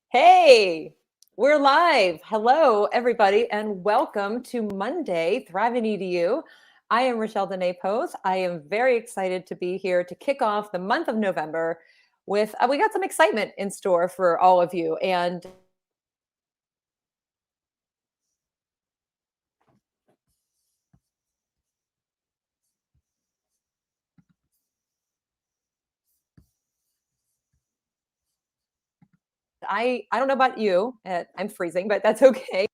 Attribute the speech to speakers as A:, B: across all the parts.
A: Hey, we're live. Hello, everybody, and welcome to Monday Thriving EDU. I am Rachelle Dene Pose. I am very excited to be here to kick off the month of November with, we got some excitement in store for all of you. And I don't know about you. I'm freezing, but that's okay.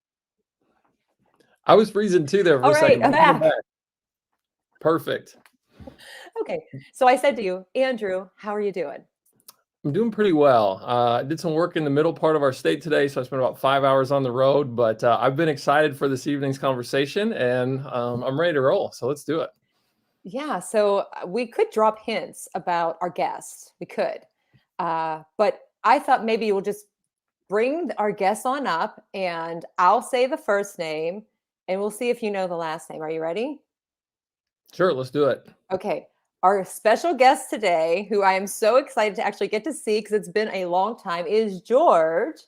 B: I was freezing too there for
A: All
B: a
A: right,
B: second.
A: I'm back.
B: Perfect.
A: Okay, so I said to you, Andrew, how are you doing?
B: I'm doing pretty well. I did some work in the middle part of our state today, so I spent about 5 hours on the road, but I've been excited for this evening's conversation, and I'm ready to roll, so let's do it.
A: Yeah, so we could drop hints about our guests. We could. But I thought maybe we'll just bring our guests on up and I'll say the first name and we'll see if you know the last name. Are you ready?
B: Sure, let's do it.
A: Okay. Our special guest today, who I am so excited to actually get to see because it's been a long time, is George.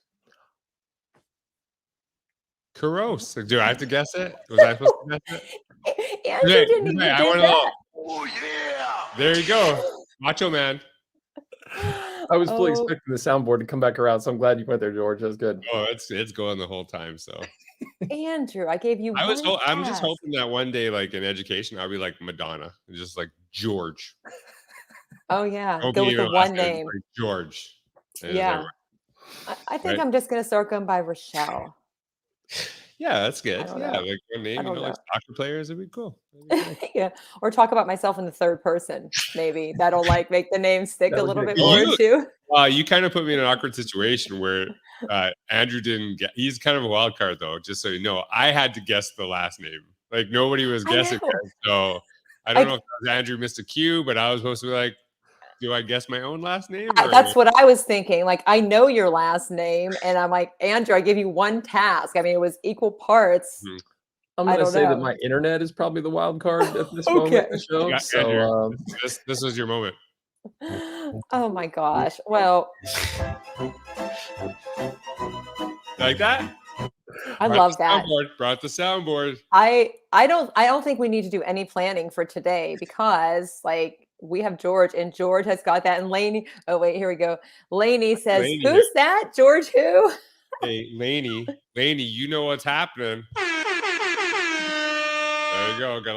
C: Couros. Do I have to guess it? Was I supposed to guess it?
A: Andrew didn't even
C: I
A: do
C: want
A: that.
C: Oh yeah! There you go, Macho Man.
B: I was fully expecting the soundboard to come back around, so I'm glad you went there, George. That's good.
C: Oh, it's going the whole time. So
A: Andrew, I gave you.
C: I'm just hoping that one day, like in education, I'll be like Madonna, just like George.
A: Oh yeah, go with the one name,
C: like George.
A: Yeah, I think I'm just gonna start going by Rachelle.
C: Yeah, that's good. Yeah,
A: know.
C: like one name, like soccer players, it'd be cool.
A: Yeah, or talk about myself in the third person. Maybe that'll like make the name stick a little bit more too.
C: You kind of put me in an awkward situation where Andrew didn't get. He's kind of a wild card, though. Just so you know, I had to guess the last name. Like nobody was guessing it, so I don't know if Andrew missed a cue, but I was supposed to be like, do I guess my own last name?
A: That's what I was thinking. Like, I know your last name, and I'm like, Andrew, I give you one task. I mean, it was equal parts.
B: Mm-hmm. I'm going to say that my internet is probably the wild card at this moment in the show.
C: Yeah,
B: so
C: Andrew, this was your moment.
A: Oh my gosh. Well,
C: like that?
A: I love that.
C: Brought the soundboard.
A: I don't think we need to do any planning for today because like we have George and George has got that. And Lainey, oh wait, here we go. Lainey says, who's that? George who?
C: Hey, Lainey, you know what's happening. There you go. Get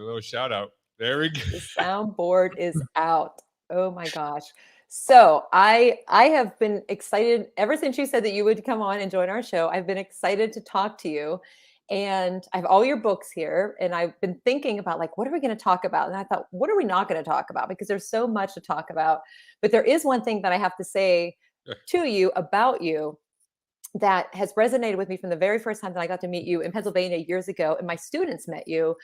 C: a little shout out. There we go.
A: The soundboard is out. Oh my gosh. So I have been excited ever since you said that you would come on and join our show. I've been excited to talk to you. And I have all your books here. And I've been thinking about like, what are we going to talk about? And I thought, what are we not going to talk about? Because there's so much to talk about. But there is one thing that I have to say to you about you that has resonated with me from the very first time that I got to meet you in Pennsylvania years ago. And my students met you.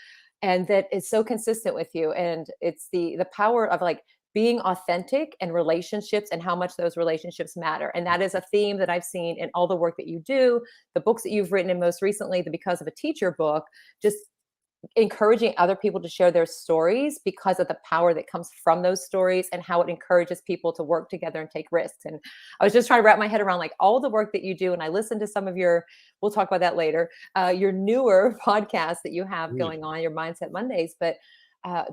A: And that is so consistent with you. And it's the power of like being authentic and relationships and how much those relationships matter. And that is a theme that I've seen in all the work that you do, the books that you've written, and most recently, the Because of a Teacher book, just encouraging other people to share their stories because of the power that comes from those stories and how it encourages people to work together and take risks. And I was just trying to wrap my head around like all the work that you do. And I listened to some of we'll talk about that later, your newer podcast that you have going on, your Mindset Mondays. But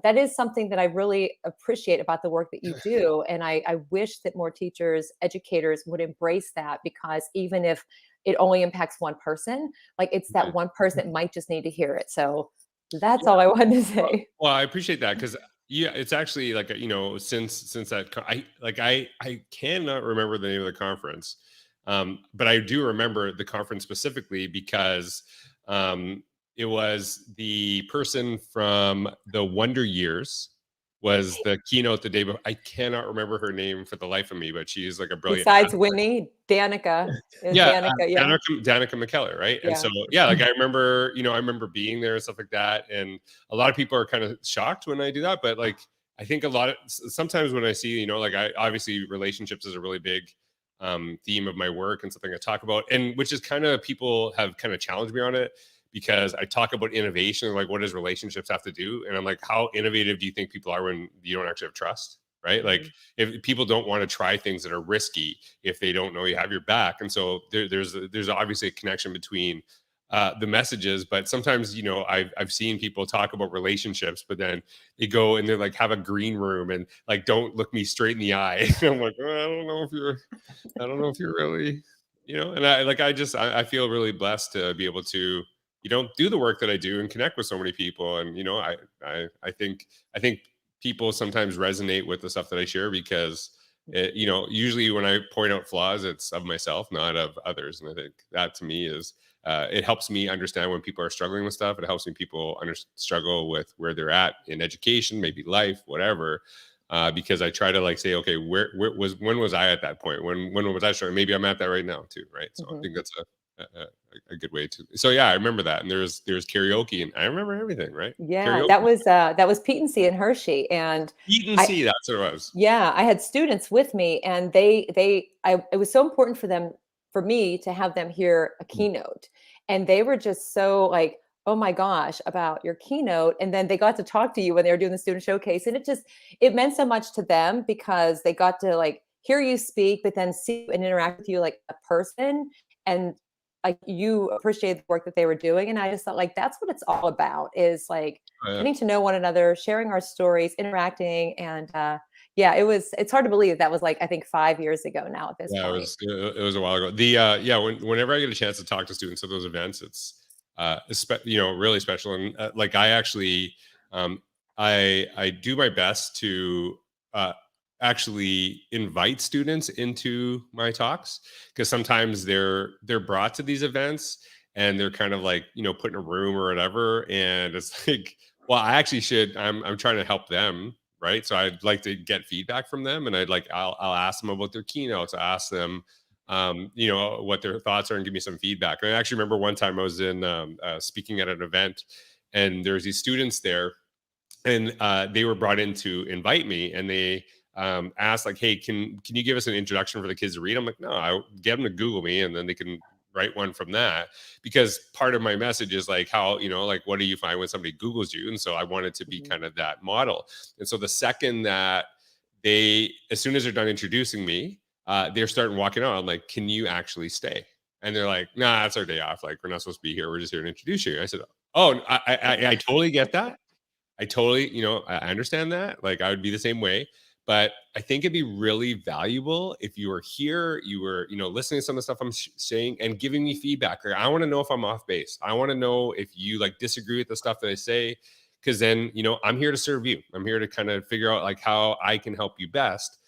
A: that is something that I really appreciate about the work that you do. And I wish that more teachers, educators would embrace that, because even if it only impacts one person, like it's that one person that might just need to hear it. So that's all I wanted to say.
C: Well, I appreciate that, because it's actually like, since that I cannot remember the name of the conference, but I do remember the conference specifically because it was the person from the Wonder Years was the keynote the day before. I cannot remember her name for the life of me, but she's like a brilliant.
A: Besides Winnie, Danica.
C: Danica McKellar, right? And so, like I remember being there and stuff like that. And a lot of people are kind of shocked when I do that, but like I think sometimes when I see, obviously relationships is a really big theme of my work and something I talk about, and which is kind of people have kind of challenged me on it, because I talk about innovation, like what does relationships have to do? And I'm like, how innovative do you think people are when you don't actually have trust, right? Like
A: Mhm.
C: if people don't want to try things that are risky if they don't know you have your back, and so there's obviously a connection between the messages. But sometimes, I've seen people talk about relationships, but then they go and they're like, have a green room and like, don't look me straight in the eye. And I'm like, I don't know if you're really, and I feel really blessed to be able to, do the work that I do and connect with so many people. And, I think people sometimes resonate with the stuff that I share because usually when I point out flaws, it's of myself, not of others. And I think that to me is, it helps me understand when people are struggling with stuff. It helps me people struggle with where they're at in education, maybe life, whatever. Because I try to like say, okay, when was I at that point? When was I struggling? Maybe I'm at that right now too, right? So I
A: Mhm.
C: think that's a good way to. So yeah, I remember that, and there's karaoke, and I remember everything, right?
A: Yeah,
C: Karaoke,
A: that was Pete and C and Hershey, and
C: eat and
A: I
C: see. That's what it was.
A: yeah, I had students with me, and it was so important for me to have them hear a keynote, and they were just so like, "Oh my gosh," about your keynote, and then they got to talk to you when they were doing the student showcase, and it meant so much to them because they got to like hear you speak, but then see and interact with you like a person, and like you appreciate the work that they were doing, and I just thought like that's what it's all about is like
C: Yeah.
A: getting to know one another, sharing our stories, interacting, and yeah, it's hard to believe that was like I think 5 years ago now at this
C: Yeah, it
A: point.
C: was it was a while ago. Yeah, whenever I get a chance to talk to students at those events, it's really special. And like I actually, I do my best to uh, actually invite students into my talks, because sometimes they're brought to these events and they're kind of like put in a room or whatever, and it's like, well, I actually should. I'm trying to help them, right? So I'd like to get feedback from them, and I'll ask them about their keynotes. I ask them, what their thoughts are, and give me some feedback. And I actually remember one time I was in speaking at an event, and there's these students there, and they were brought in to invite me, and they asked like, "Hey, can you give us an introduction for the kids to read?" I'm like, "No, I get them to Google me, and then they can write one from that." Because part of my message is like how like what do you find when somebody Googles you, and so I wanted to be
A: Mhm.
C: kind of that model. And so the second that as soon as they're done introducing me, they're starting walking out. I'm like, "Can you actually stay?" And they're like, "Nah, that's our day off. Like, we're not supposed to be here. We're just here to introduce you." I said, "Oh, I totally get that. I totally, I understand that. Like, I would be the same way. But I think it'd be really valuable if you were here, you were, listening to some of the stuff I'm saying and giving me feedback. Like, I want to know if I'm off base. I want to know if you like disagree with the stuff that I say, because then, I'm here to serve you. I'm here to kind of figure out like how I can help you best.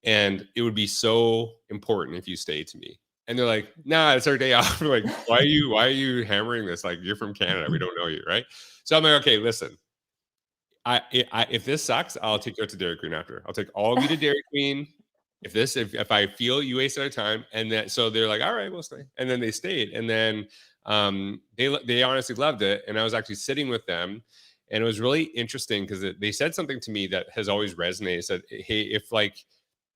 C: And it would be so important if you stay to me." And they're like, "Nah, it's our day off." I'm like, why are you hammering this? Like, you're from Canada. We don't know you, right? So I'm like, okay, listen, if this sucks, I'll take you out to Dairy Queen after. I'll take all of you to Dairy Queen. If I feel you wasted our time, and then so they're like, all right, we'll stay, and then they stayed, and then they honestly loved it, and I was actually sitting with them, and it was really interesting because they said something to me that has always resonated. Said, hey,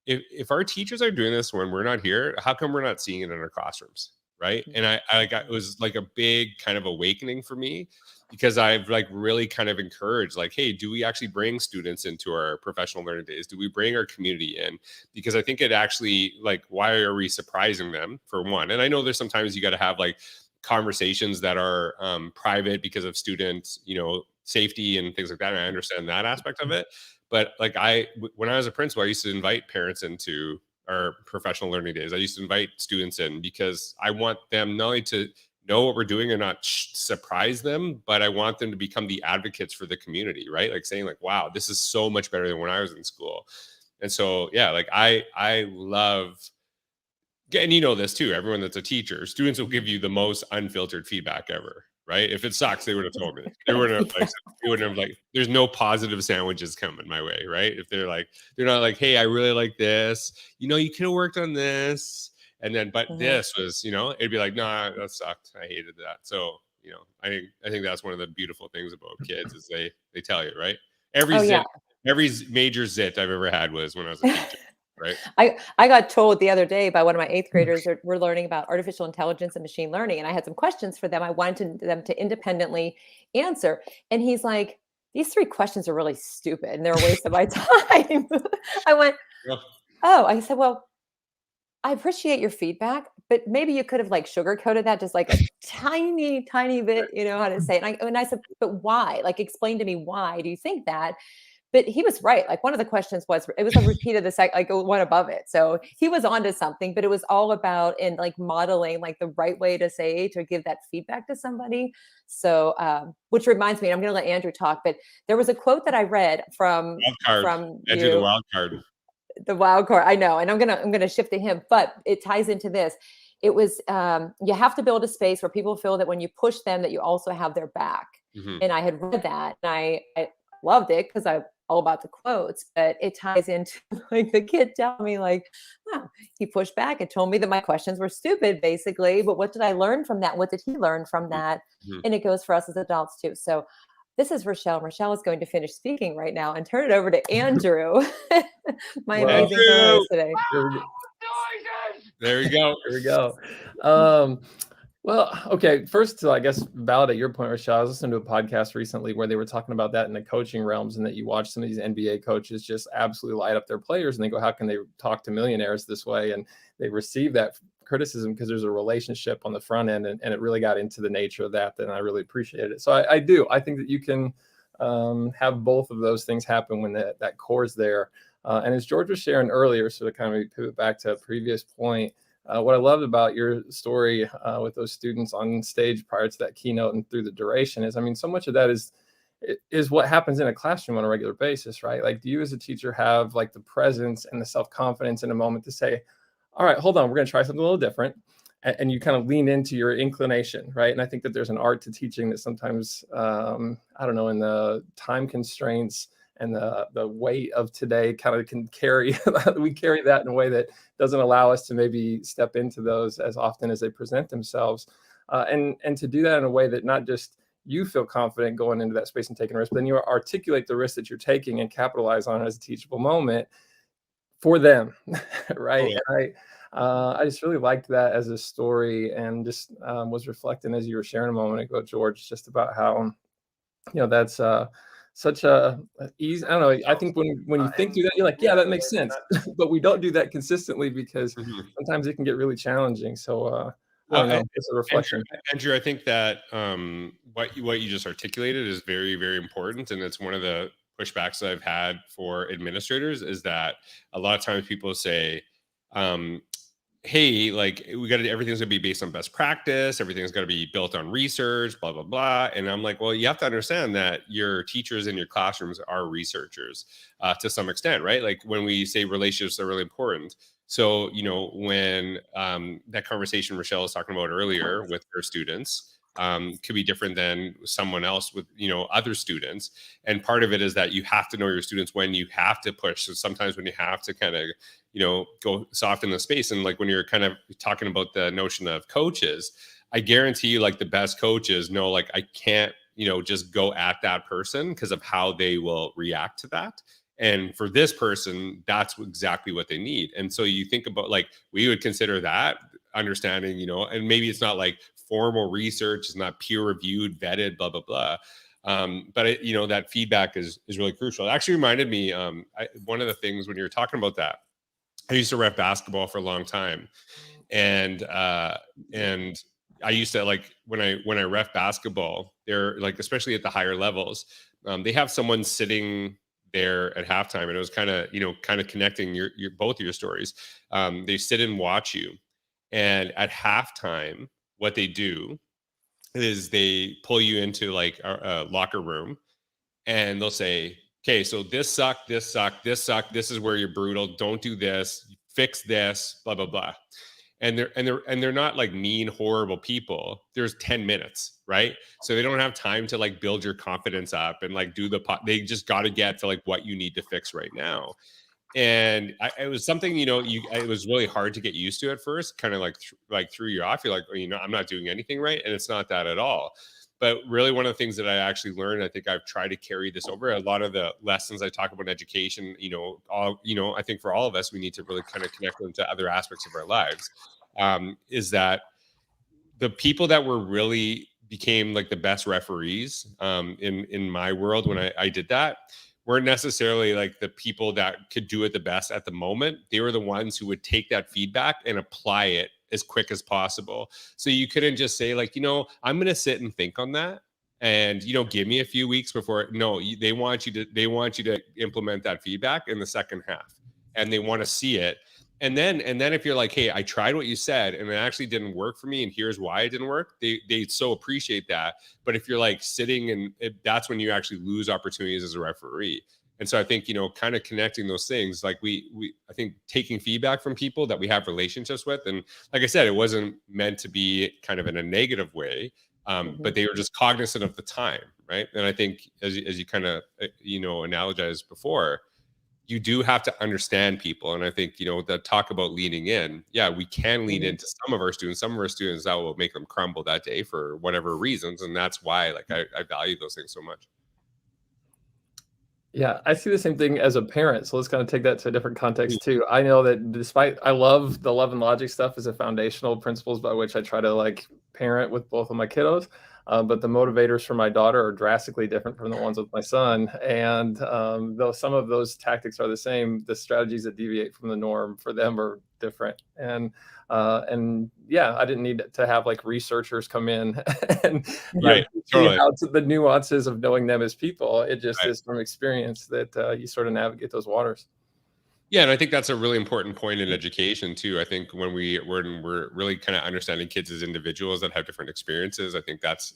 C: if our teachers are doing this when we're not here, how come we're not seeing it in our classrooms? Right. And it was like a big kind of awakening for me, because I've like really kind of encouraged, like, hey, do we actually bring students into our professional learning days? Do we bring our community in? Because I think it actually, like, why are we surprising them, for one? And I know there's sometimes you got to have like conversations that are private because of students, safety and things like that. And I understand that aspect of it. But like when I was a principal, I used to invite parents into our professional learning days. I used to invite students in because I want them not only to know what we're doing and not surprise them, but I want them to become the advocates for the community, right? Like saying like, wow, this is so much better than when I was in school. And so, yeah, like I love, and this too, everyone that's a teacher, students will give you the most unfiltered feedback ever, right? If it sucks, they would have told me. They wouldn't have like, they wouldn't have like, there's no positive sandwiches coming my way, right? If they're not like, hey, I really like this, you could have worked on this. And then, but
A: Mhm.
C: this was, it'd be like, nah, that sucked. I hated that. So, I think that's one of the beautiful things about kids is they tell you, right? Every
A: Oh yeah.
C: zit, every major zit I've ever had was when I was a teacher, right?
A: I got told the other day by one of my eighth graders that we're learning about artificial intelligence and machine learning, and I had some questions for them. I wanted them to independently answer, and he's like, these 3 questions are really stupid and they're a waste of my time. I went, oh, I said, well, I appreciate your feedback, but maybe you could have like sugarcoated that just like a tiny, tiny bit, you know how to say it. And I said, but why? Like, explain to me why do you think that? But he was right. Like one of the questions was, it was a repeat of the like one above it. So he was onto something, but it was all about in like modeling like the right way to say to give that feedback to somebody. So, which reminds me, I'm going to let Andrew talk, but there was a quote that I read from
C: Wild card. Andrew, the wild card.
A: The wild card. I know. And I'm gonna shift to him, but it ties into this. It was you have to build a space where people feel that when you push them, that you also have their back.
C: Mm-hmm.
A: And I had read that and I loved it because I'm all about the quotes, but it ties into like the kid telling me, like, wow, he pushed back and told me that my questions were stupid, basically. But what did I learn from that? What did he learn from that?
C: Mm-hmm.
A: And it goes for us as adults too. So this is Rachelle. Rachelle is going to finish speaking right now and turn it over to Andrew, my amazing co-host today.
C: There we go.
B: There we go. Well, okay. First, to I guess validate your point, Rachelle. I was listening to a podcast recently where they were talking about that in the coaching realms, and that you watch some of these NBA coaches just absolutely light up their players, and they go, "How can they talk to millionaires this way?" And they receive that criticism because there's a relationship on the front end, and it really got into the nature of that. And I really appreciated it. So I do. I think that you can have both of those things happen when that core is there. And as George was sharing earlier, so to kind of pivot back to a previous point. What I loved about your story with those students on stage prior to that keynote and through the duration is, I mean, so much of that is what happens in a classroom on a regular basis, right? Like, do you as a teacher have like the presence and the self-confidence in a moment to say, all right, hold on, we're going to try something a little different. And you kind of lean into your inclination, right? And I think that there's an art to teaching that sometimes, I don't know, in the time constraints and the weight of today kind of can carry, we carry that in a way that doesn't allow us to maybe step into those as often as they present themselves. And to do that in a way that not just you feel confident going into that space and taking a risk, but then you articulate the risk that you're taking and capitalize on it as a teachable moment for them, right?
C: Oh,
B: And I just really liked that as a story, and just was reflecting as you were sharing a moment ago, George, just about how, that's such a easy, I don't know. I think when you think through that, you're like, yeah, that makes sense. But we don't do that consistently because sometimes it can get really challenging. So I don't know. It's a reflection.
C: Andrew, I think that what you just articulated is very, very important. And it's one of the pushbacks that I've had for administrators is that a lot of times people say, hey, like everything's gonna be based on best practice, everything's gonna be built on research, blah, blah, blah. And I'm like, well, you have to understand that your teachers in your classrooms are researchers to some extent, right? Like when we say relationships are really important. So, when that conversation Rachelle was talking about earlier with her students could be different than someone else with, other students. And part of it is that you have to know your students when you have to push. So sometimes when you have to kind of, go soft in the space. And like when you're kind of talking about the notion of coaches, I guarantee you, like the best coaches know, like, I can't, just go at that person because of how they will react to that. And for this person, that's exactly what they need. And so you think about, like, we would consider that understanding, and maybe it's not like formal research, it's not peer reviewed, vetted, blah, blah, blah. But that feedback is really crucial. It actually reminded me, one of the things when you were talking about that, I used to ref basketball for a long time. And I used to, like, when I ref basketball, they're like, especially at the higher levels, they have someone sitting there at halftime, and it was kind of connecting your both of your stories. They sit and watch you, and at halftime, what they do is they pull you into like a locker room, and they'll say, okay, so this sucked, this sucked, this sucked, this is where you're brutal, don't do this, fix this, blah, blah, blah. And they're not like mean, horrible people. There's 10 minutes, right? So they don't have time to like build your confidence up and like do they just got to get to like what you need to fix right now. And it was something, it was really hard to get used to at first, kind of like threw you off. You're like, I'm not doing anything right. And it's not that at all. But really, one of the things that I actually learned, I think I've tried to carry this over. A lot of the lessons I talk about in education, I think for all of us, we need to really kind of connect them to other aspects of our lives. Is that the people that were really became like the best referees in my world when I did that weren't necessarily like the people that could do it the best at the moment. They were the ones who would take that feedback and apply it as quick as possible. So you couldn't just say like, I'm going to sit and think on that and, give me a few weeks before. No, they want you to implement that feedback in the second half, and they want to see it. And then if you're like, hey, I tried what you said and it actually didn't work for me, and here's why it didn't work, they so appreciate that. But if you're like sitting and that's when you actually lose opportunities as a referee. And so I think, kind of connecting those things, like I think taking feedback from people that we have relationships with. And like I said, it wasn't meant to be kind of in a negative way, but they were just cognizant of the time. Right. And I think as you kind of, analogized before, you do have to understand people. And I think, the talk about leaning in, yeah, we can lean into some of our students that will make them crumble that day for whatever reasons. And that's why like I value those things so much.
B: Yeah, I see the same thing as a parent. So let's kind of take that to a different context too. I know that despite I love the love and logic stuff as a foundational principles by which I try to like parent with both of my kiddos. But the motivators for my daughter are drastically different from the ones with my son. And though some of those tactics are the same, the strategies that deviate from the norm for them are different. And yeah, I didn't need to have like researchers come in and
C: Totally.
B: out to the nuances of knowing them as people. It just is from experience that you sort of navigate those waters.
C: Yeah, and I think that's a really important point in education too. I think when we're really kind of understanding kids as individuals that have different experiences, I think that's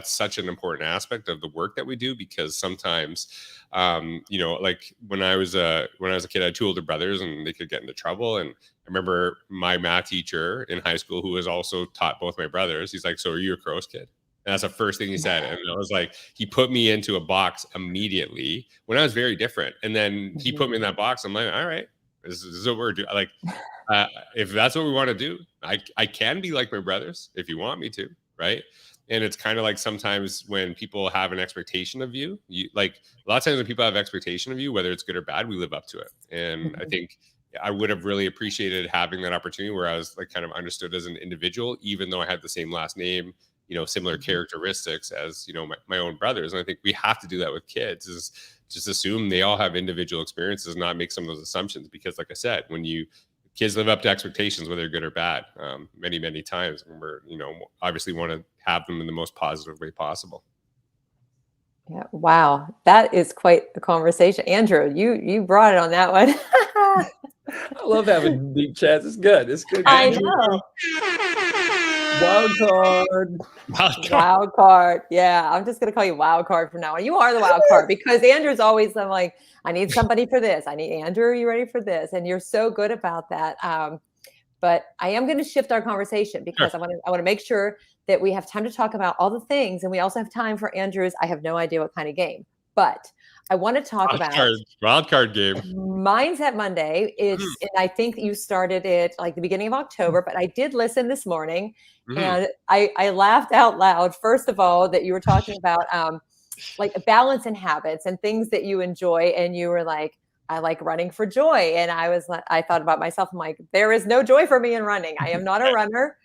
C: such an important aspect of the work that we do, because sometimes, like when I was a kid, I had two older brothers and they could get into trouble. And I remember my math teacher in high school, who was also taught both my brothers. He's like, "So are you a Couros kid?" And that's the first thing he said. And I was like, he put me into a box immediately when I was very different. And then he put me in that box. I'm like, all right, this is what we're doing. Like, if that's what we want to do, I can be like my brothers if you want me to, right? And it's kind of like sometimes when people have an expectation of you, like a lot of times when people have expectation of you, whether it's good or bad, we live up to it. And I think I would have really appreciated having that opportunity where I was like kind of understood as an individual, even though I had the same last name, similar characteristics as, my own brothers. And I think we have to do that with kids, is just assume they all have individual experiences, not make some of those assumptions. Because like I said, when kids live up to expectations, whether good or bad, many, many times, and we're, obviously want to have them in the most positive way possible.
A: Yeah. Wow. That is quite a conversation. Andrew, you brought it on that one.
B: I love having deep chats. It's good. It's good.
A: I know.
B: Wild card.
A: Wild card. Yeah. I'm just going to call you wild card from now on. You are the wild card, because Andrew's always, I'm like, I need somebody for this. I need Andrew. Are you ready for this? And you're so good about that. But I am going to shift our conversation, because I want to make sure that we have time to talk about all the things. And we also have time for Andrew's, I have no idea what kind of game, but I want to talk about
C: wild card game.
A: Mindset Monday. And I think you started it like the beginning of October, but I did listen this morning and I laughed out loud. First of all, that you were talking about like balance and habits and things that you enjoy. And you were like, I like running for joy. And I thought about myself. I'm like, there is no joy for me in running. I am not a runner.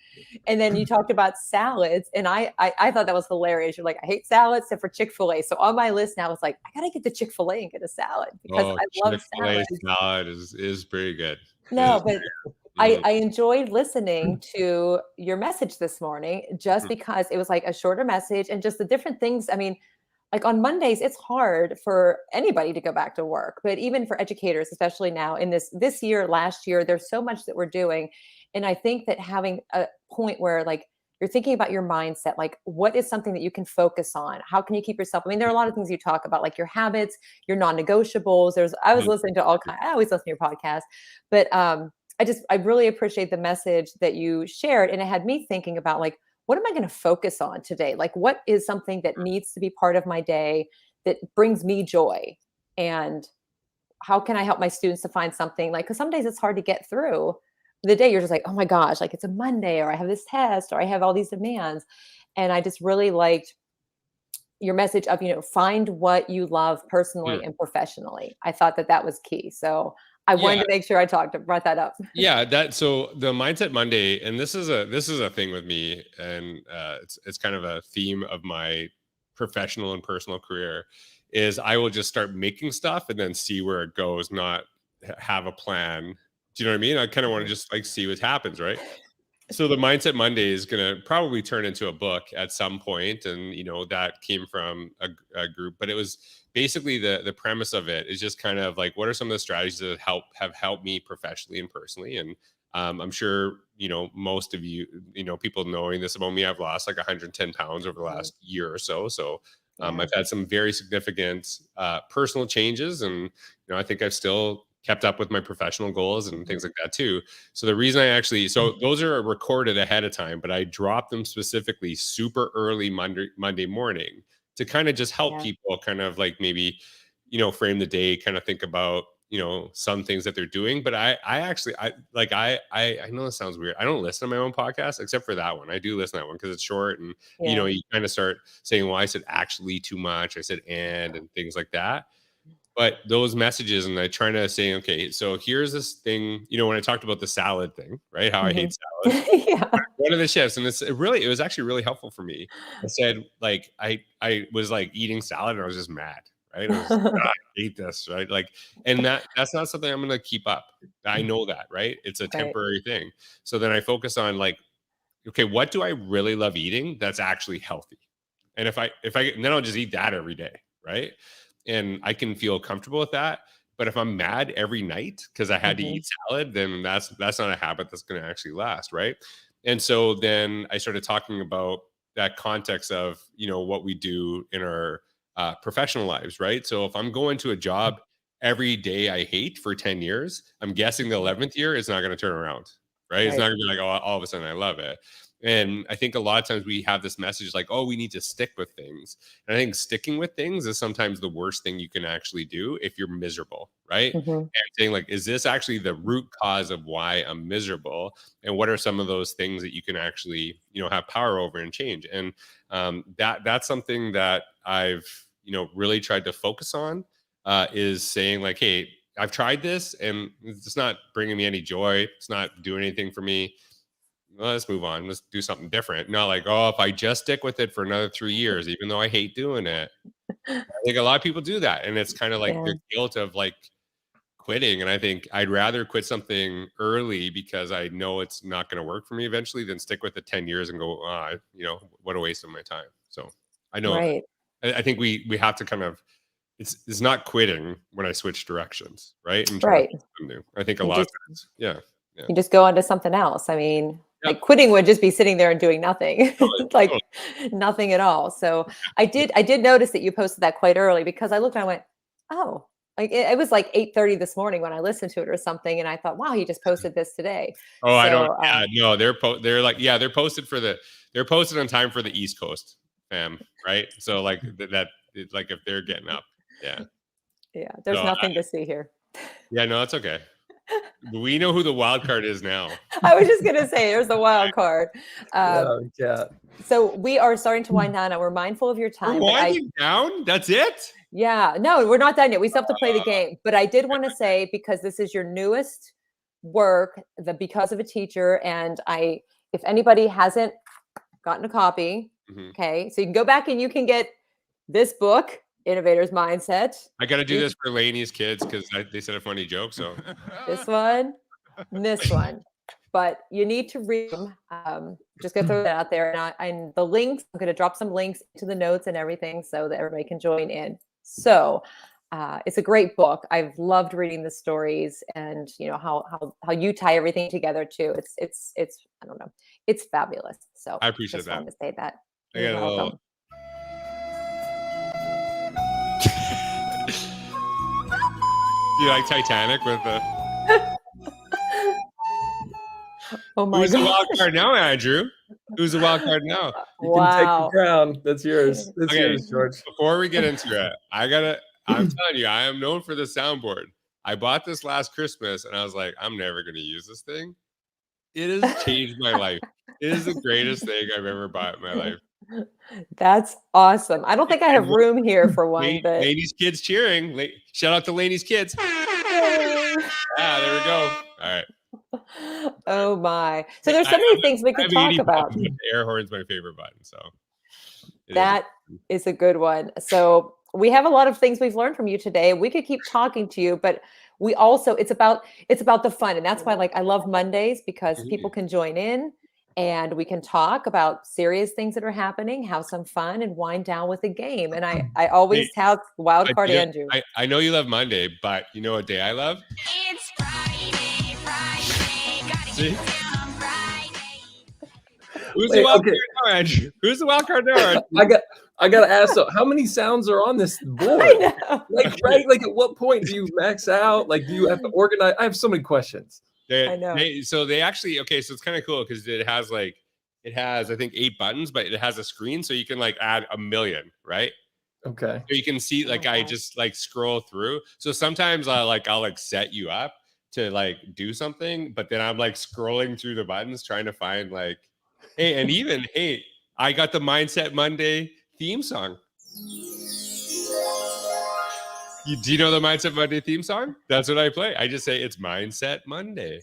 A: And then you talked about salads. And I thought that was hilarious. You're like, I hate salads except for Chick-fil-A. So on my list now, it's like, I got to get the Chick-fil-A and get a salad, because I love
C: Chick-fil-A
A: salad.
C: is pretty good.
A: No, but I enjoyed listening to your message this morning, just because it was like a shorter message and just the different things. I mean, like on Mondays, it's hard for anybody to go back to work, but even for educators, especially now in this year, last year, there's so much that we're doing. And I think that having a point where like you're thinking about your mindset, like what is something that you can focus on? How can you keep yourself? I mean, there are a lot of things you talk about, like your habits, your non-negotiables. I was listening to I always listen to your podcast, but I really appreciate the message that you shared. And it had me thinking about like, what am I going to focus on today? Like, what is something that needs to be part of my day that brings me joy? And how can I help my students to find something, like, because some days it's hard to get through the day. You're just like, oh my gosh, like it's a Monday, or I have this test, or I have all these demands. And I just really liked your message of, find what you love personally and professionally. I thought that was key. So I wanted to make sure I brought that up.
C: Yeah, so the Mindset Monday, and this is a thing with me, and it's kind of a theme of my professional and personal career, is I will just start making stuff and then see where it goes, not have a plan. Do you know what I mean? I kind of want to just like see what happens, right? So the Mindset Monday is going to probably turn into a book at some point, and that came from a group, but it was basically the premise of it is just kind of like, what are some of the strategies that have helped me professionally and personally. And I'm sure most of you, people knowing this about me, I've lost like 110 pounds over the last year or so. I've had some very significant personal changes, and I think I've still kept up with my professional goals and things like that too. So the reason so those are recorded ahead of time, but I drop them specifically super early Monday morning to kind of just help people kind of like maybe, frame the day, kind of think about, some things that they're doing. But I know this sounds weird. I don't listen to my own podcast except for that one. I do listen to that one because it's short, and you kind of start saying, well, I said actually too much. I said and things like that. But those messages, and I try to say, okay, so here's this thing, when I talked about the salad thing, right? How I hate salad. One of the chefs, and it was actually really helpful for me. I said, like, I was like eating salad and I was just mad, right? I was like, I hate this, right? Like, and that's not something I'm going to keep up. I know that, right? It's a temporary thing. So then I focus on like, okay, what do I really love eating that's actually healthy? And and then I'll just eat that every day, right? And I can feel comfortable with that. But if I'm mad every night because I had to eat salad, then that's not a habit that's going to actually last, right? And so then I started talking about that context of what we do in our professional lives, right? So if I'm going to a job every day I hate for 10 years, I'm guessing the 11th year is not going to turn around, right? It's not going to be like, oh, all of a sudden I love it. And I think a lot of times we have this message like, oh, we need to stick with things. And I think sticking with things is sometimes the worst thing you can actually do if you're miserable, right? And saying like, is this actually the root cause of why I'm miserable? And what are some of those things that you can actually, have power over and change? And that's something that I've, really tried to focus on, is saying like, hey, I've tried this and it's not bringing me any joy. It's not doing anything for me. Well, let's move on. Let's do something different. Not like, oh, if I just stick with it for another 3 years, even though I hate doing it. I think a lot of people do that. And it's kind of like the guilt of like quitting. And I think I'd rather quit something early because I know it's not going to work for me eventually than stick with it 10 years and go, what a waste of my time. So I know, I think we have to kind of, it's not quitting when I switch directions, right? And try something new. I think a lot of times,
A: you just go on to something else. I mean, like quitting would just be sitting there and doing nothing, like nothing at all. So I did notice that you posted that quite early, because I looked and I went, oh, like it was like 8:30 this morning when I listened to it or something. And I thought, wow, he just posted this today.
C: Oh, so, I don't, no, they're they're posted on time for the East Coast, fam. Right. So like like if they're getting up. Yeah.
A: There's nothing to see here.
C: Yeah, no, that's okay. We know who the wild card is now.
A: I was just going to say, there's the wild card. So we are starting to wind down, and we're mindful of your time.
C: We're winding down? That's it?
A: Yeah. No, we're not done yet. We still have to play the game. But I did want to say, because this is your newest work, the Because of a Teacher, and if anybody hasn't gotten a copy, okay, so you can go back and you can get this book, Innovator's Mindset.
C: I got to do this for Laney's kids because they said a funny joke. So
A: this one, this one, but you need to read them. Just gonna throw that out there, and the links. I'm gonna drop some links into the notes and everything so that everybody can join in. So it's a great book. I've loved reading the stories, and how you tie everything together too. It's I don't know, it's fabulous. So
C: I appreciate that.
A: Wanted to say that.
C: You're welcome. You like Titanic with the?
A: Oh my God!
C: Who's the wild card now, Andrew? Who's the wild card now?
B: You can take the crown. That's yours. That's yours, George.
C: Before we get into it, I'm telling you, I am known for the soundboard. I bought this last Christmas, and I was like, I'm never going to use this thing. It has changed my life. It is the greatest thing I've ever bought in my life.
A: That's awesome. I don't think I have room here for one, but
C: Laney's kids cheering. Shout out to Laney's kids. There we go. All right.
A: Oh my. So there's so many things we could talk about.
C: The air horn's my favorite button. So
A: that is a good one. So we have a lot of things we've learned from you today. We could keep talking to you, but we also, it's about the fun. And that's why I love Mondays, because people can join in and we can talk about serious things that are happening, have some fun, and wind down with a game. And I always have wild card Andrew.
C: I know you love Monday, but you know what day I love?
D: It's Friday. Gotta
C: See?
D: get down Friday.
C: Who's the wild card Andrew? Who's the wild card Andrew?
B: I gotta ask, so how many sounds are on this board? Like at what point do you max out? Like, do you have to organize? I have so many questions.
A: I know.
C: So they actually, so it's kind of cool because it has I think 8 buttons, but it has a screen, so you can add 1 million, right?
B: Okay.
C: So you can see I just scroll through. So sometimes I'll set you up to do something, but then I'm scrolling through the buttons trying to find hey, and even hey, I got the Mindset Monday theme song. Do you know the Mindset Monday theme song? That's what I play. I just say it's Mindset Monday.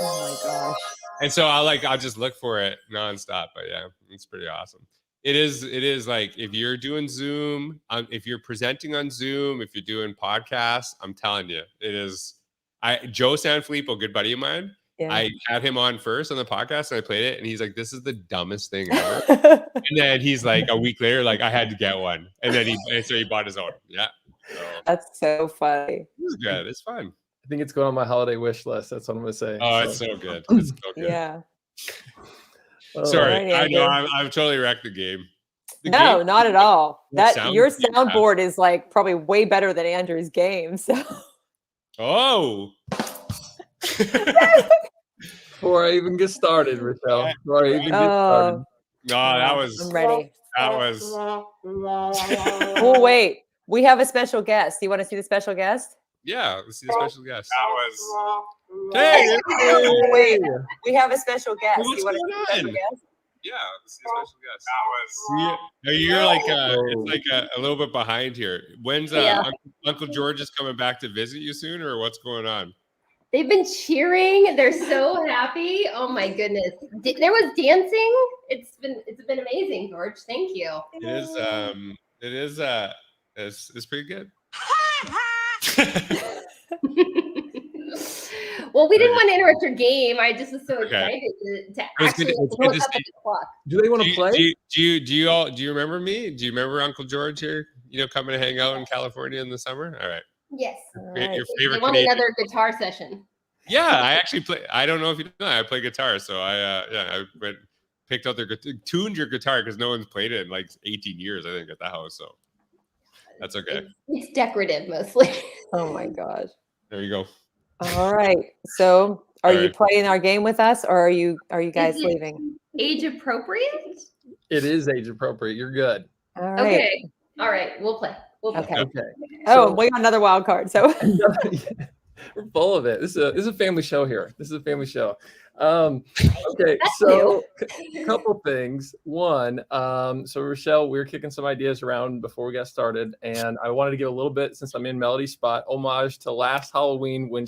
A: Oh my gosh.
C: And so I'll just look for it nonstop. But yeah, it's pretty awesome. It is if you're doing Zoom, if you're presenting on Zoom, if you're doing podcasts, I'm telling you, it is. Joe Sanfilippo, a good buddy of mine. Yeah. I had him on first on the podcast and I played it and he's like, this is the dumbest thing ever. And then he's a week later, I had to get one. And then he bought his own. Yeah. So,
A: that's so funny.
C: It's good. It's fun.
B: I think it's going on my holiday wish list. That's what I'm going to say.
C: Oh, it's so good. It's so good.
A: Yeah.
C: Sorry. I know I've totally wrecked the game.
A: No, not at all. Your soundboard is probably way better than Andrew's game. So.
C: Oh.
B: Before I even get started, Rachelle. Before I even get started.
C: No, that was.
A: I'm ready.
C: That was.
A: Oh wait, we have a special guest. Do you want to see the special guest?
C: Yeah, let's see the special guest.
D: That was.
C: Hey,
A: wait, we have a special guest.
C: What's
A: you want to see the special
C: going
A: guest?
C: Yeah, let's see the special guest. That was. You're a little bit behind here. When's Uncle George is coming back to visit you soon, or what's going on?
E: They've been cheering. They're so happy. Oh my goodness. There was dancing. It's been amazing, George. Thank you.
C: It's pretty good.
E: Well, we didn't want to interrupt your game. I just was so excited to actually look up at the clock.
B: Do they want to play?
C: Do you remember me? Do you remember Uncle George here? Coming to hang out in California in the summer? All right.
E: Yes.
C: Your favorite.
E: They want another guitar session.
C: Yeah, I actually play. I don't know if you know. I play guitar, so I picked out tuned your guitar because no one's played it in 18 years. I think at the house, so that's okay.
E: It's decorative mostly.
A: Oh my gosh.
C: There you go.
A: All right. So, are you playing our game with us, or are you guys leaving?
E: Age appropriate?
B: It is age appropriate. You're good.
A: All right.
E: Okay. All right. We'll play.
A: Okay.
B: So,
A: we got another wild card. So
B: we're full of it. This is a family show here. This is a family show. Okay, so a couple things. One, so Rachelle, we were kicking some ideas around before we got started, and I wanted to give a little bit, since I'm in Melody's spot, homage to last Halloween when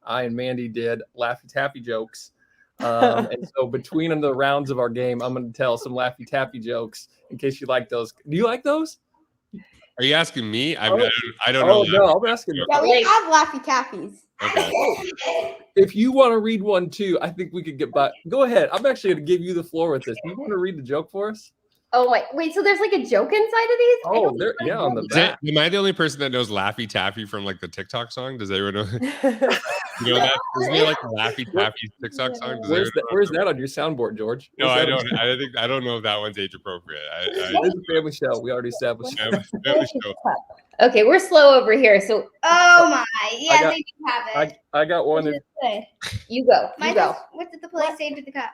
B: I and Mandy did Laffy Taffy jokes. And so between the rounds of our game, I'm going to tell some Laffy Taffy jokes in case you like those. Do you like those?
C: Are you asking me? I don't know.
B: Oh, no, I'm asking you.
F: Yeah, we have Laffy Taffies.
C: Okay.
B: If you want to read one too, I think we could get by. Go ahead. I'm actually going to give you the floor with this. Do you want to read the joke for us?
E: Oh, wait. So there's a joke inside of these?
B: Oh, yeah, on the back.
C: Am I the only person that knows Laffy Taffy from the TikTok song? Does everyone know? You know that? Isn't there a Laffy Taffy TikTok song?
B: Where's that on your soundboard, George?
C: No, I don't. I don't know if that one's age appropriate.
B: It's a family show. We already established.
C: Family show.
E: Okay, we're slow over here. So,
F: oh my, yeah, they do have it.
B: I got one.
E: You go.
F: What did the plate say to the cup?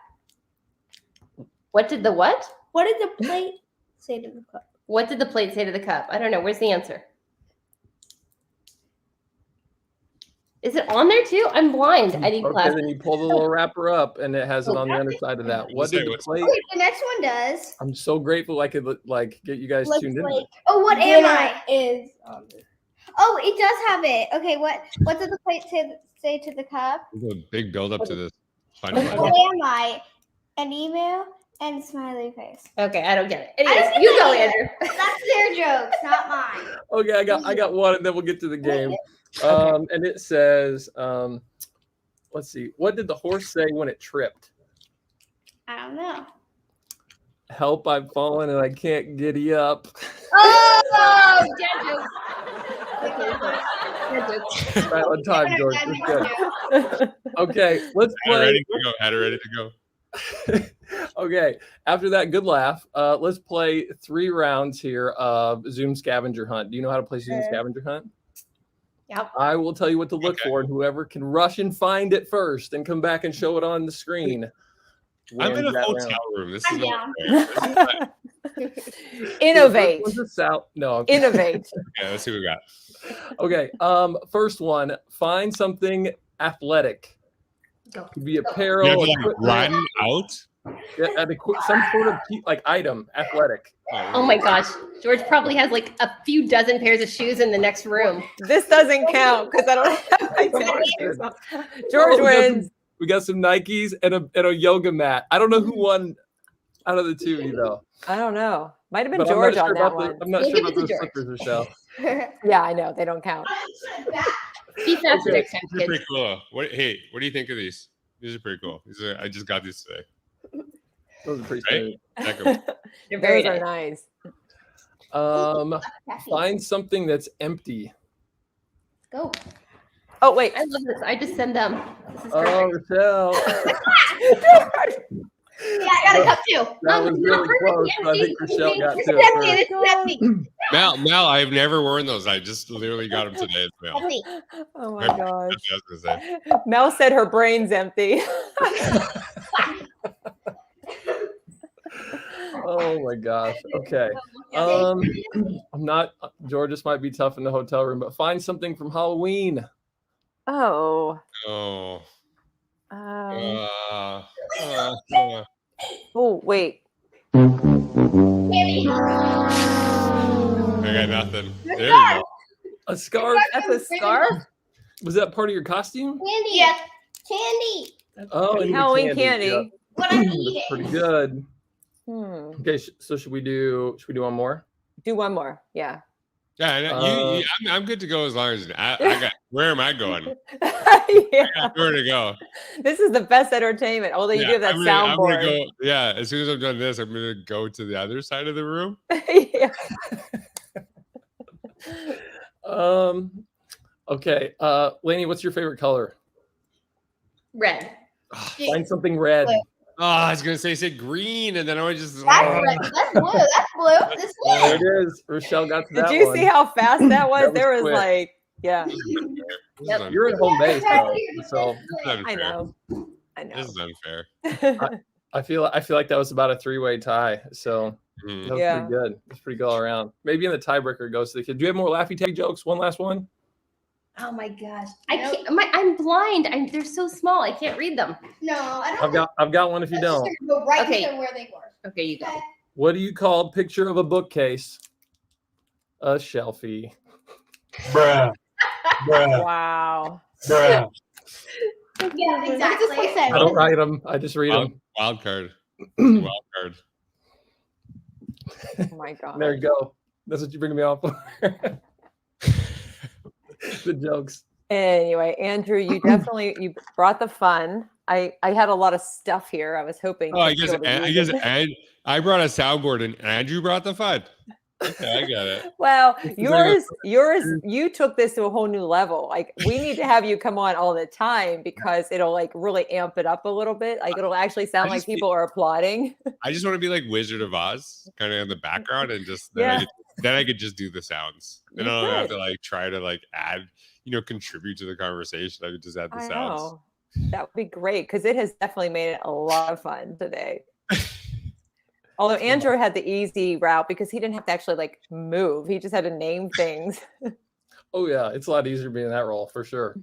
E: What did the what?
F: What did the plate say to the cup?
E: What did the plate say to the cup? I don't know. Where's the answer? Is it on there too? I'm blind. I need glasses.
B: Then you pull the little wrapper up, and it has it on the underside of that. What did the plate?
F: Wait, the next one does.
B: I'm so grateful I could get you guys tuned in.
F: Oh, what am I? Is Oh, it does have it. Okay, what did the plate say to the cup?
C: There's a big build up to this.
F: What am I? An email and smiley face.
E: Okay, I don't get it.
F: I
E: Anyways,
F: don't get
E: you go,
F: that either.
E: Andrew.
F: That's their jokes, not mine.
B: Okay, I got one, and then we'll get to the game. And it says, let's see, what did the horse say when it tripped?
F: I don't know.
B: Help! I've fallen and I can't giddy up.
E: Oh, dad jokes. Dad jokes.
B: Right on time, George. That's good. Okay, let's
C: Had it
B: play.
C: ready to go. Had it ready to go.
B: Okay, after that good laugh, let's play 3 rounds here of Zoom scavenger hunt. Do you know how to play Zoom scavenger hunt?
E: Yep.
B: I will tell you what to look for, and whoever can rush and find it first and come back and show it on the screen.
C: I'm in
B: wins
C: a
B: that
C: hotel
B: round.
C: room. This
F: I'm
C: is
F: down.
C: not fair.
A: Innovate.
B: What's the south? No.
A: Innovate.
C: Okay, let's see what we got.
B: Okay. First one. Find something athletic.
E: Go.
B: Could be
C: You have
B: apparel,
C: to like
B: equipment,
C: run out.
B: some sort of like item, athletic.
E: Oh my gosh. George probably has like a few dozen pairs of shoes in the next room.
A: This doesn't count because I don't have my tennis shoes on. George
B: Oh, we got some-
A: wins.
B: We got some Nikes and a yoga mat. I don't know who won out of the two of you though.
A: I don't know. Might have been
B: But I'm not
A: George
B: sure
A: on that
B: about
A: one.
B: I'm not
E: We'll
B: sure
E: give
B: about
E: it to
B: those
E: George.
B: slippers, Rochelle.
A: Yeah, I know. They don't count.
E: Be faster
B: Okay.
E: next time,
C: These are
E: kids.
C: pretty cool. What do you think of these? These are pretty cool. I just got these today.
B: Those are pretty
C: Right?
B: smooth.
C: Check 'em.
E: They're very
A: Those are
E: nice.
A: nice.
B: Find something that's empty.
E: Go.
A: Oh, wait.
E: I love this. I just send them. This is
B: Oh,
E: perfect.
B: Rochelle.
F: Yeah, I got a cup too.
B: That was really close. But I think Rochelle got to it first.
C: Mel, I've never worn those. I just literally got them today. It's Mel.
A: Oh my
C: Right.
A: gosh.
C: That's what I was gonna say.
A: Mel said her brain's empty.
B: Oh my gosh. Okay. I'm not George. This might be tough in the hotel room, but find something from Halloween.
A: Oh.
C: Oh.
A: Um,
C: Uh,
A: oh, wait.
C: I got nothing. There you go.
B: A scarf?
A: That's a scarf?
B: Was that part of your costume?
F: Candy. Yeah. Candy.
B: Oh, and your
A: Halloween candy.
B: Yep.
F: What I'm
B: That's
F: eating.
B: pretty good.
A: Hmm.
B: Okay, so should we do one more?
A: Do one more. Yeah.
C: Yeah, I know. I'm good to go as long as I got. Where am I going?
A: Yeah.
C: I got nowhere to go.
A: This is the best entertainment. Although you do have that
C: I'm gonna
A: soundboard.
C: go. Yeah, as soon as I'm done this, I'm gonna go to the other side of the room.
A: Yeah.
B: Okay. Lainey, what's your favorite color?
E: Red.
B: Find something red.
F: Blue.
C: Oh, I was gonna say green, and then I just.
F: That's red. That's blue. That's blue. This
B: There
F: blue.
B: it is. Rochelle got to
A: Did
B: that
A: you
B: one.
A: see how fast that was?
B: That was
A: There was
B: quick.
A: like, yeah,
E: Yep.
B: You're at home base though, so
A: I know. I know.
C: This is unfair.
B: I feel like that was about a 3-way tie. So
C: Mhm.
B: that was
A: Yeah.
B: pretty good. It's pretty good all around. Maybe in the tiebreaker it goes to the kid. Do you have more Laffy Taffy jokes? One last one.
E: Oh my gosh. I can't. I'm blind. They're so small. I can't read them.
F: No, I don't.
B: I've got one if you
F: Let's
B: don't.
F: just go right
E: Okay.
F: to where they were.
E: Okay, you go.
B: What do you call a picture of a bookcase? A shelfie.
G: Bruh. Bruh.
A: Wow.
G: Bruh.
F: Yeah, exactly.
B: I don't write them. I just read them.
C: Wild card. Wild card.
A: Oh my god.
B: There you go. That's what you bring me off for. Good jokes.
A: Anyway, Andrew, you brought the fun. I had a lot of stuff here. I was hoping.
C: Oh, I
A: to
C: guess.
A: be able to
C: I
A: use
C: guess.
A: it.
C: And I brought a soundboard, and Andrew brought the fun. Okay, I got it.
A: Well,
B: very
A: you took this to a whole new level. Like we need to have you come on all the time because it'll like really amp it up a little bit. Like it'll actually sound
C: I
A: like
C: just feel-
A: people are applauding.
C: I just want to be like Wizard of Oz, kind of in the background, and just
A: Yeah.
C: then I could just do the sounds. Then
A: You
C: I don't have
A: could.
C: to like try to like add, contribute to the conversation. I could just add the
A: I
C: sounds.
A: know. That would be great because it has definitely made it a lot of fun today. Although Andrew had the easy route because he didn't have to actually like move. He just had to name things.
B: Oh yeah, it's a lot easier being in that role for sure.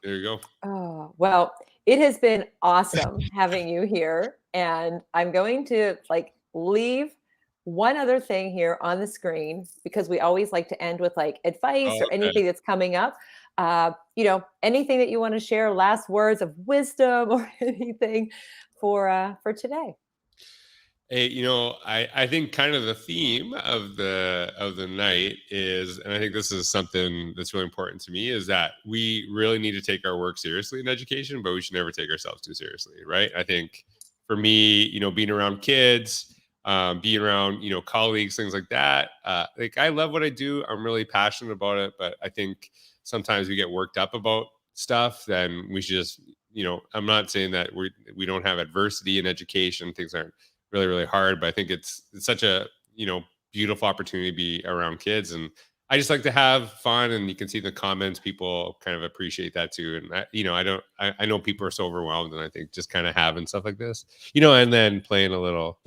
C: There you go.
A: Oh, well, it has been awesome having you here. And I'm going to like leave one other thing here on the screen, because we always like to end with like advice
C: Oh,
A: or
C: okay.
A: anything that's coming up. Anything that you want to share, last words of wisdom or anything for today.
C: Hey, I think kind of the theme of the night is, and I think this is something that's really important to me, is that we really need to take our work seriously in education, but we should never take ourselves too seriously, right? I think for me, being around kids, being around, colleagues, things like that. Like I love what I do. I'm really passionate about it, but I think sometimes we get worked up about stuff. Then we should just, I'm not saying that we don't have adversity in education. Things aren't really, really hard, but I think it's such a, beautiful opportunity to be around kids. And I just like to have fun, and you can see the comments, people kind of appreciate that too. And I know people are so overwhelmed, and I think just kind of having stuff like this, and then playing a little,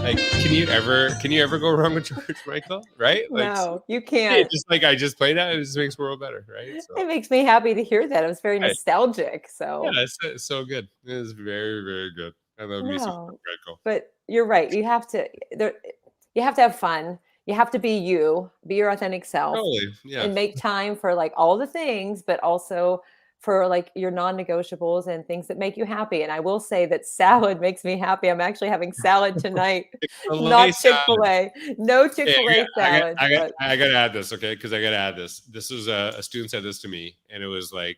C: like, can you ever go wrong with George Michael? Right? Like,
A: No, you
C: it
A: can't.
C: just like I just played that, it just makes the world better, right? So
A: It makes me happy to hear that. It was very
C: Right.
A: nostalgic. So
C: yeah, it's so good. It is very, very good. I love me some
A: no,
C: George Michael.
A: but you're right. You have to have fun. You have to be you, be your authentic self,
C: Totally. Yeah.
A: and make time for like all the things, but also for like your non-negotiables and things that make you happy. And I will say that salad makes me happy. I'm actually having salad tonight,
C: Chick-fil-A
A: not Chick-fil-A. No
C: Hey,
A: Chick-fil-A salad. but
C: I got to add this, okay? Because I got to add this. This was a student said this to me, and it was like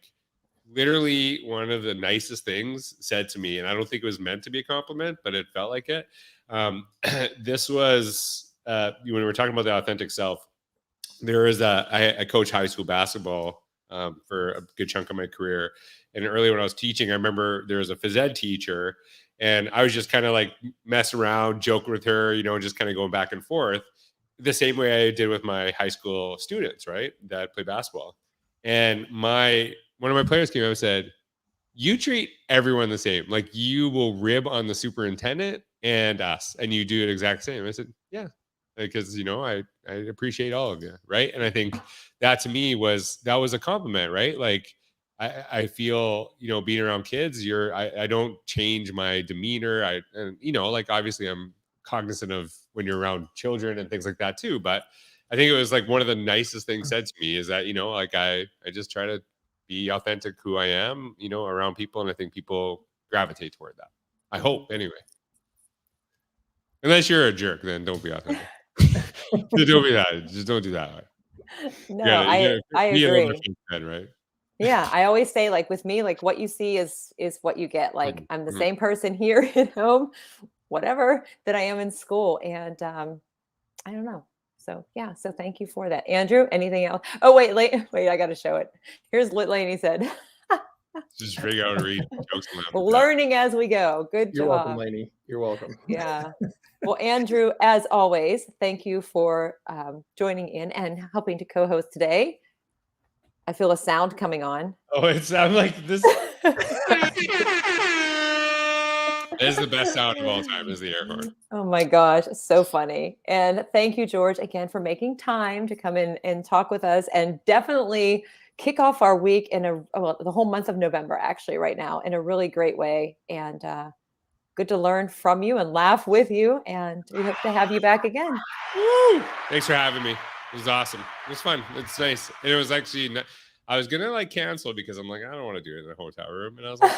C: literally one of the nicest things said to me. And I don't think it was meant to be a compliment, but it felt like it. This was when we were talking about the authentic self. There is I coach high school basketball for a good chunk of my career. And early when I was teaching, I remember there was a phys ed teacher, and I was just kind of like messing around, joking with her, just kind of going back and forth the same way I did with my high school students, right? That play basketball. And one of my players came up and said, "You treat everyone the same. Like you will rib on the superintendent and us, and you do it exact same." I said, "Yeah, because I appreciate all of you, right?" And I think that to me was a compliment, right? Like I feel being around kids, I don't change my demeanor. Like obviously I'm cognizant of when you're around children and things like that too, but I think it was like one of the nicest things said to me is that like I just try to be authentic who I am, around people, and I think people gravitate toward that. I hope anyway. Unless you're a jerk, then don't be authentic. Don't be that. Just don't do that.
A: no,
C: Yeah,
A: I
C: be a little
A: agree.
C: bit fed, right?
A: Yeah, I always say like with me, like what you see is what you get. Like I'm the
C: Mhm.
A: same person here at home, whatever, that I am in school. And I don't know. So yeah, so thank you for that. Andrew, anything else? Oh, wait, I gotta show it. Here's what Lainey said.
C: Just figure out to read jokes and laugh at that.
A: Learning as we go. Good
B: You're welcome,
A: job.
B: Lainey. You're welcome.
A: Yeah. Well, Andrew, as always, thank you for joining in and helping to co-host today. I feel a sound coming on.
C: Oh, I'm like this. It is the best sound of all time. Is the air horn.
A: Oh my gosh, so funny. And thank you, George, again for making time to come in and talk with us, and definitely kick off our week the whole month of November, actually, right now, in a really great way. And good to learn from you and laugh with you. And we hope to have you back again.
C: Woo! Thanks for having me. It was awesome. It was fun. It's nice. And it was actually, I was gonna like cancel because I'm like, I don't want to do it in a hotel room. And I was like,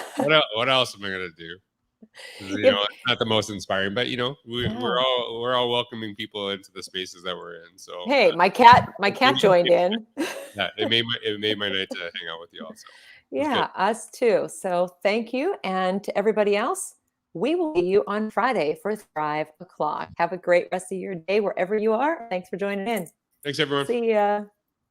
C: what else am I gonna do? It's not the most inspiring, but we're all welcoming people into the spaces that we're in. So
A: Hey, my cat joined in.
C: yeah, it made my night to hang out with you all. So
A: Yeah, us too. So thank you. And to everybody else, we will see you on Friday for 5 o'clock. Have a great rest of your day wherever you are. Thanks for joining in.
C: thanks everyone.
A: See ya.